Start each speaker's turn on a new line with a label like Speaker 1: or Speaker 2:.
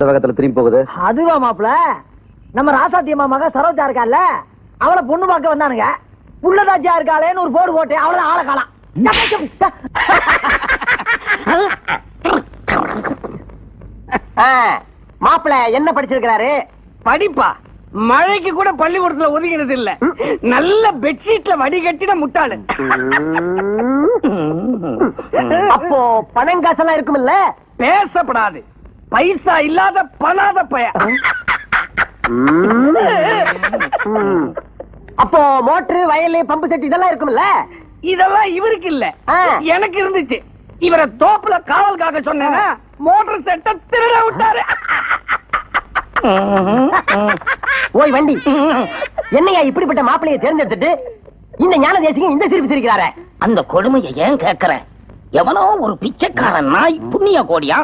Speaker 1: வேகத்துல திரும்பி போகுது.
Speaker 2: அதுவா மாப்பிள, நம்ம ராசாத்தி அம்மா மக சரோஜா இருக்கால, அவளை பொண்ணு பார்க்க வந்தானுங்க. புள்ளதாச்சியா இருக்காளேன்னு ஒரு போர்டு போட்டு அவளை ஆளை காலாம்.
Speaker 3: மாப்பிள என்ன படிச்சிருக்கிறாரு?
Speaker 4: படிப்பா மழைக்கு கூட பள்ளிக்கூடத்துல ஒதுங்கினது இல்ல. நல்ல பெட்ஷீட்ல வடிகட்டின முட்டாளு.
Speaker 3: அப்போ பணம் காசெல்லாம் இருக்கும்ல?
Speaker 4: பேசப்படாது. பைசா இல்லாத பணாத பய.
Speaker 3: அப்போ மோட்டரு, வயல், பம்பு செட் இதெல்லாம் இருக்கும்ல?
Speaker 4: இதெல்லாம் இவருக்கு இல்ல, எனக்கு இருந்துச்சு. இவரை தோப்புல காவல் காக்க சொன்னேன்னா மோட்டர் செட்ட திருட விட்டாரு.
Speaker 3: ஓய் வண்டி, என்னையா இப்படிப்பட்ட மாப்பிளையை தேர்ந்தெடுத்துட்டு இந்த ஞான தேசிகம் இந்த சிரிப்பு சிரிக்கிறார?
Speaker 5: அந்த கொடுமையை ஏன் கேட்கிற? எவனோ ஒரு பிச்சைக்காரன் நாய் புண்ணிய கோடியா